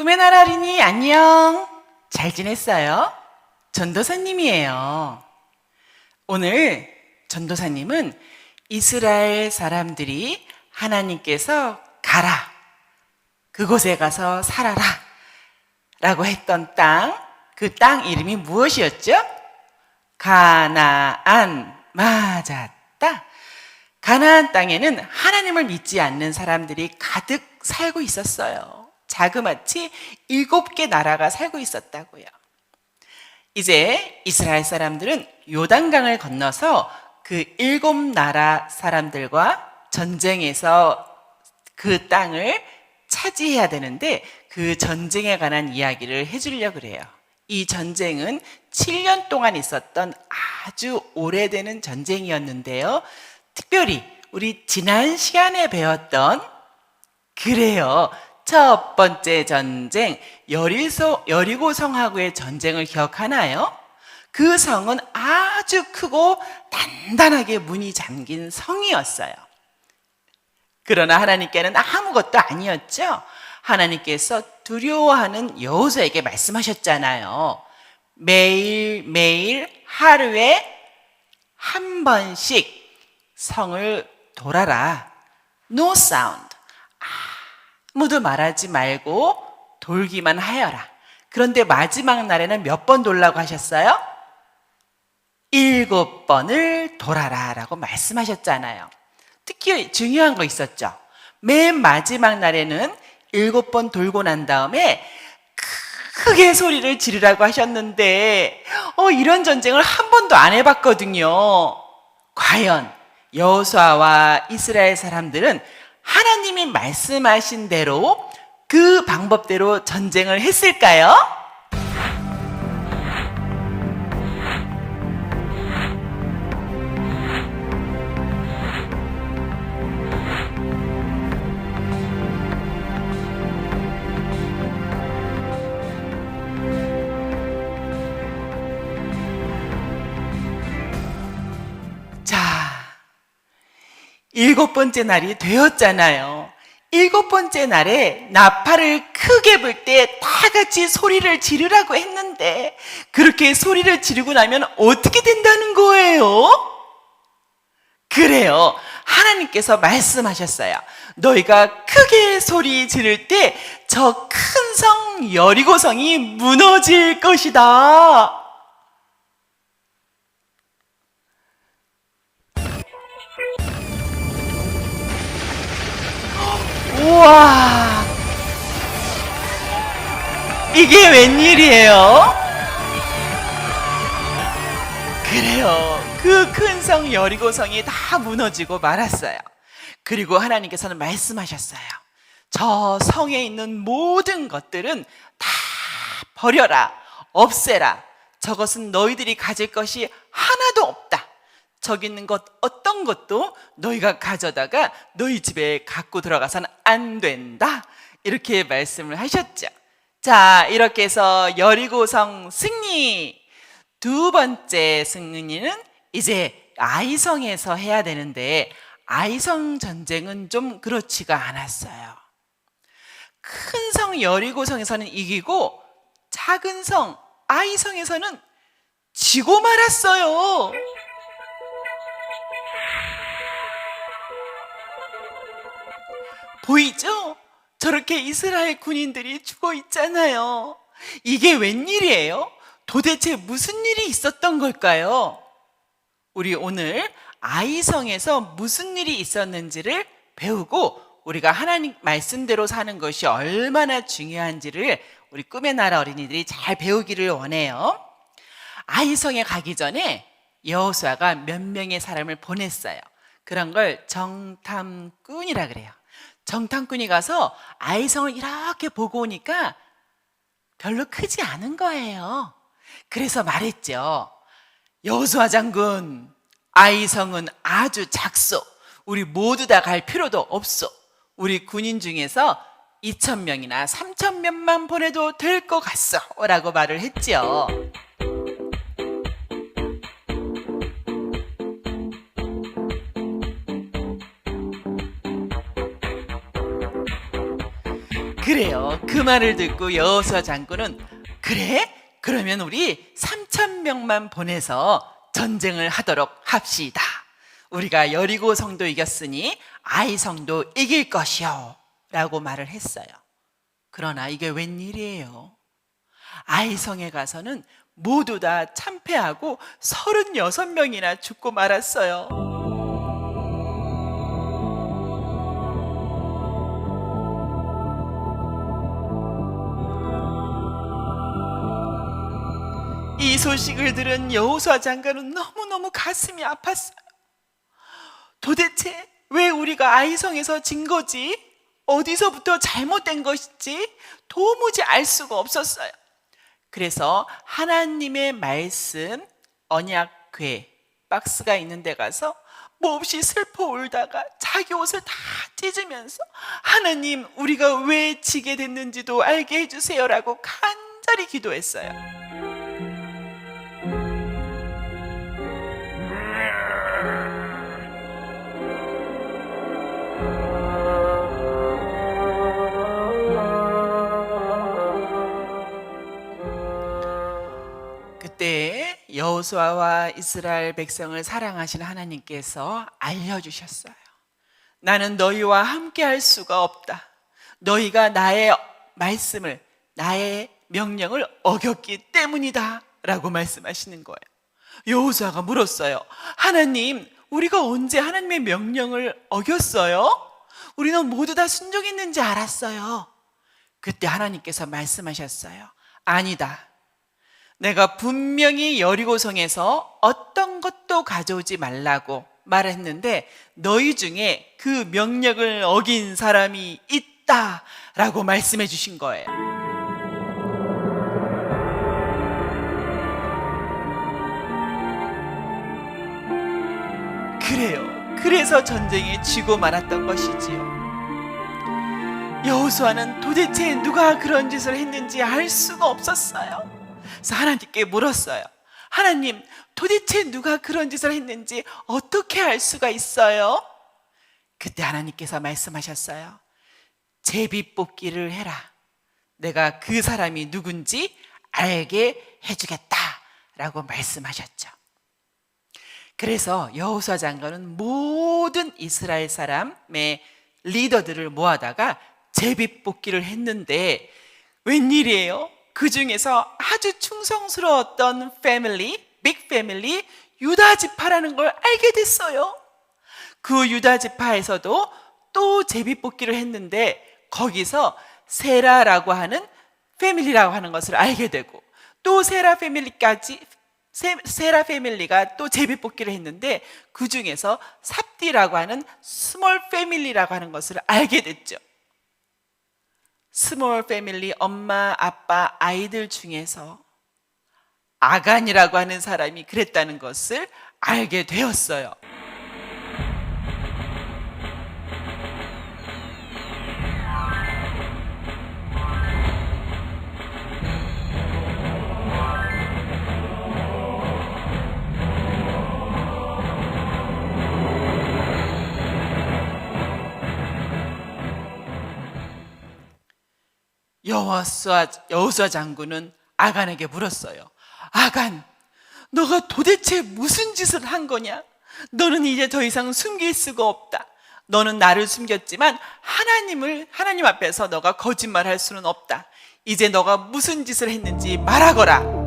꿈의 나라 어린이 안녕. 잘 지냈어요? 전도사님이에요. 오늘 전도사님은 이스라엘 사람들이 하나님께서 가라, 그곳에 가서 살아라 라고 했던 땅, 그 땅 이름이 무엇이었죠? 가나안. 맞았다. 가나안 땅에는 하나님을 믿지 않는 사람들이 가득 살고 있었어요. 자그마치 7개 나라가 살고 있었다고요. 이제 이스라엘 사람들은 요단강을 건너서 그 7나라 사람들과 전쟁에서 그 땅을 차지해야 되는데, 그 전쟁에 관한 이야기를 해주려고 그래요. 이 전쟁은 7년 동안 있었던 아주 오래되는 전쟁이었는데요. 특별히 우리 지난 시간에 배웠던, 그래요, 첫 번째 전쟁, 여리고 성하고의 전쟁을 기억하나요? 그 성은 아주 크고 단단하게 문이 잠긴 성이었어요. 그러나 하나님께는 아무것도 아니었죠. 하나님께서 두려워하는 여호수아에게 말씀하셨잖아요. 매일매일 하루에 한 번씩 성을 돌아라. No sound. 아무도 말하지 말고 돌기만 하여라. 그런데 마지막 날에는 몇 번 돌라고 하셨어요? 7번을 돌아라 라고 말씀하셨잖아요. 특히 중요한 거 있었죠. 맨 마지막 날에는 7번 돌고 난 다음에 크게 소리를 지르라고 하셨는데, 이런 전쟁을 한 번도 안 해봤거든요. 과연 여호수아와 이스라엘 사람들은 하나님이 말씀하신 대로 그 방법대로 전쟁을 했을까요? 자, 7번째 날이 되었잖아요. 7번째 날에 나팔을 크게 불 때 다 같이 소리를 지르라고 했는데, 그렇게 소리를 지르고 나면 어떻게 된다는 거예요? 그래요, 하나님께서 말씀하셨어요. 너희가 크게 소리 지를 때 저 큰 성 여리고성이 무너질 것이다. 우와, 이게 웬일이에요? 그래요, 그 큰 성 여리고성이 다 무너지고 말았어요. 그리고 하나님께서는 말씀하셨어요. 저 성에 있는 모든 것들은 다 버려라, 없애라. 저것은 너희들이 가질 것이 하나도 없다. 저기 있는 것 어떤 것도 너희가 가져다가 너희 집에 갖고 들어가서는 안 된다. 이렇게 말씀을 하셨죠. 자, 이렇게 해서 여리고성 승리. 두 번째 승리는 이제 아이성에서 해야 되는데, 아이성 전쟁은 좀 그렇지가 않았어요. 큰 성 여리고성에서는 이기고 작은 성 아이성에서는 지고 말았어요. 보이죠? 저렇게 이스라엘 군인들이 죽어 있잖아요. 이게 웬일이에요? 도대체 무슨 일이 있었던 걸까요? 우리 오늘 아이성에서 무슨 일이 있었는지를 배우고, 우리가 하나님 말씀대로 사는 것이 얼마나 중요한지를 우리 꿈의 나라 어린이들이 잘 배우기를 원해요. 아이성에 가기 전에 여호수아가 몇 명의 사람을 보냈어요. 그런 걸 정탐꾼이라 그래요. 정탐꾼이 가서 아이성을 이렇게 보고 오니까 별로 크지 않은 거예요. 그래서 말했죠. 여호수아 장군, 아이성은 아주 작소. 우리 모두 다 갈 필요도 없소. 우리 군인 중에서 2,000명이나 3,000명만 보내도 될 것 같소 라고 말을 했죠. 그래요. 그 말을 듣고 여호수아 장군은 그래? 그러면 우리 3,000명만 보내서 전쟁을 하도록 합시다. 우리가 여리고 성도 이겼으니 아이 성도 이길 것이요 라고 말을 했어요. 그러나 이게 웬일이에요? 아이 성에 가서는 모두 다 참패하고 36명이나 죽고 말았어요. 이 소식을 들은 여호수아 장관은 너무너무 가슴이 아팠어요. 도대체 왜 우리가 아이성에서 진 거지? 어디서부터 잘못된 것인지 도무지 알 수가 없었어요. 그래서 하나님의 말씀 언약궤 박스가 있는 데 가서 몹시 슬퍼 울다가 자기 옷을 다 찢으면서 하나님, 우리가 왜 지게 됐는지도 알게 해주세요라고 간절히 기도했어요. 그때 여호수아와 이스라엘 백성을 사랑하신 하나님께서 알려주셨어요. 나는 너희와 함께 할 수가 없다. 너희가 나의 말씀을, 나의 명령을 어겼기 때문이다 라고 말씀하시는 거예요. 여호수아가 물었어요. 하나님, 우리가 언제 하나님의 명령을 어겼어요? 우리는 모두 다 순종했는지 알았어요. 그때 하나님께서 말씀하셨어요. 아니다. 내가 분명히 여리고성에서 어떤 것도 가져오지 말라고 말했는데 너희 중에 그 명령을 어긴 사람이 있다라고 말씀해 주신 거예요. 그래요. 그래서 전쟁에 지고 말았던 것이지요. 여호수아는 도대체 누가 그런 짓을 했는지 알 수가 없었어요. 그래서 하나님께 물었어요. 하나님, 도대체 누가 그런 짓을 했는지 어떻게 알 수가 있어요? 그때 하나님께서 말씀하셨어요. 제비뽑기를 해라. 내가 그 사람이 누군지 알게 해주겠다라고 말씀하셨죠. 그래서 여호수아 장관은 모든 이스라엘 사람의 리더들을 모아다가 제비뽑기를 했는데 웬일이에요? 그 중에서 아주 충성스러웠던 패밀리, 빅 패밀리, 유다 지파라는 걸 알게 됐어요. 그 유다 지파에서도 또 제비뽑기를 했는데 거기서 세라라고 하는 패밀리라고 하는 것을 알게 되고 또 세라 패밀리가 또 제비뽑기를 했는데 그 중에서 삽디라고 하는 스몰 패밀리라고 하는 것을 알게 됐죠. 스몰 패밀리, 엄마, 아빠, 아이들 중에서 아간이라고 하는 사람이 그랬다는 것을 알게 되었어요. 여호수아 장군은 아간에게 물었어요. 아간, 너가 도대체 무슨 짓을 한 거냐? 너는 이제 더 이상 숨길 수가 없다. 너는 나를 숨겼지만 하나님 앞에서 너가 거짓말할 수는 없다. 이제 너가 무슨 짓을 했는지 말하거라.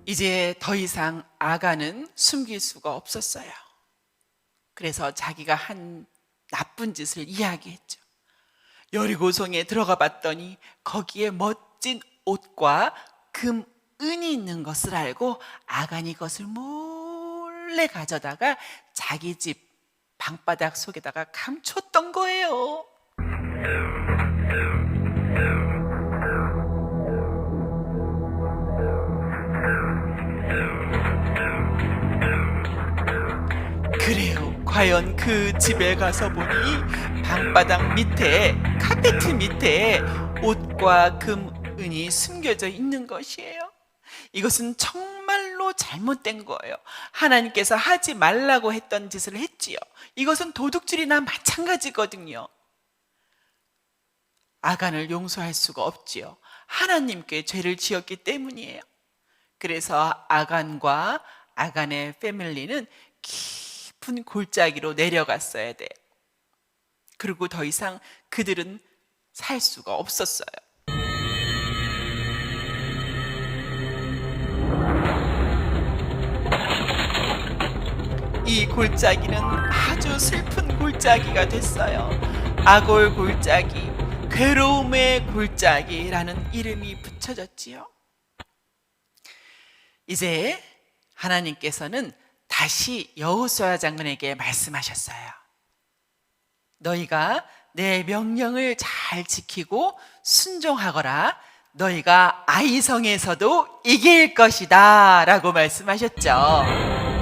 이제 더 이상 아간은 숨길 수가 없었어요. 그래서 자기가 한 나쁜 짓을 이야기했죠. 여리고성에 들어가 봤더니 거기에 멋진 옷과 금, 은이 있는 것을 알고 아간이 그것을 몰래 가져다가 자기 집 방바닥 속에다가 감췄던 거예요. 그래요. 과연 그 집에 가서 보니 방바닥 밑에, 카페트 밑에 옷과 금, 은이 숨겨져 있는 것이에요. 이것은 정말 너무너무 잘못된 거예요. 하나님께서 하지 말라고 했던 짓을 했지요. 이것은 도둑질이나 마찬가지거든요. 아간을 용서할 수가 없지요. 하나님께 죄를 지었기 때문이에요. 그래서 아간과 아간의 패밀리는 깊은 골짜기로 내려갔어야 돼요. 그리고 더 이상 그들은 살 수가 없었어요. 이 골짜기는 아주 슬픈 골짜기가 됐어요. 아골 골짜기, 괴로움의 골짜기라는 이름이 붙여졌지요. 이제 하나님께서는 다시 여호수아 장군에게 말씀하셨어요. 너희가 내 명령을 잘 지키고 순종하거라. 너희가 아이성에서도 이길 것이다 라고 말씀하셨죠.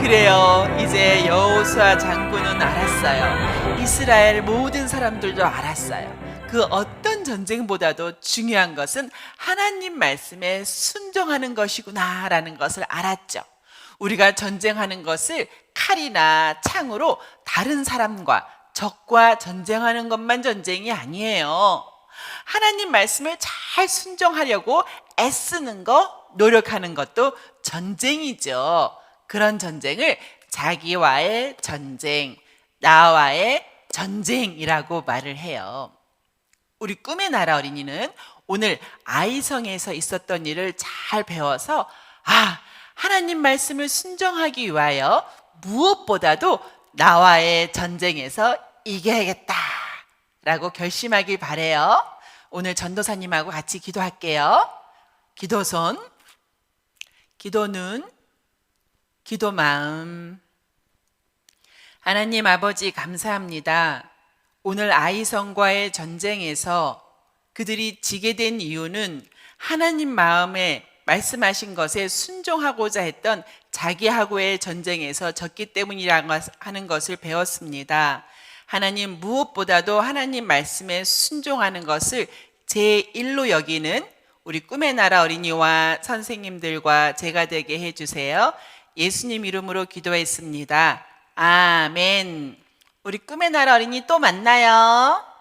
그래요. 이제 여호수아 장군은 알았어요. 이스라엘 모든 사람들도 알았어요. 그 어떤 전쟁보다도 중요한 것은 하나님 말씀에 순종하는 것이구나 라는 것을 알았죠. 우리가 전쟁하는 것을 칼이나 창으로 다른 사람과 적과 전쟁하는 것만 전쟁이 아니에요. 하나님 말씀을 잘 순종하려고 애쓰는 것, 노력하는 것도 전쟁이죠. 그런 전쟁을 자기와의 전쟁, 나와의 전쟁이라고 말을 해요. 우리 꿈의 나라 어린이는 오늘 아이성에서 있었던 일을 잘 배워서 하나님 말씀을 순종하기 위하여 무엇보다도 나와의 전쟁에서 이겨야겠다 라고 결심하길 바래요. 오늘 전도사님하고 같이 기도할게요. 기도손, 기도눈, 기도 마음. 하나님 아버지 감사합니다. 오늘 아이성과의 전쟁에서 그들이 지게 된 이유는 하나님 마음에 말씀하신 것에 순종하고자 했던 자기하고의 전쟁에서 졌기 때문이라고 하는 것을 배웠습니다. 하나님 무엇보다도 하나님 말씀에 순종하는 것을 제1로 여기는 우리 꿈의 나라 어린이와 선생님들과 제가 되게 해주세요. 예수님 이름으로 기도했습니다. 아멘. 우리 꿈의 나라 어린이 또 만나요.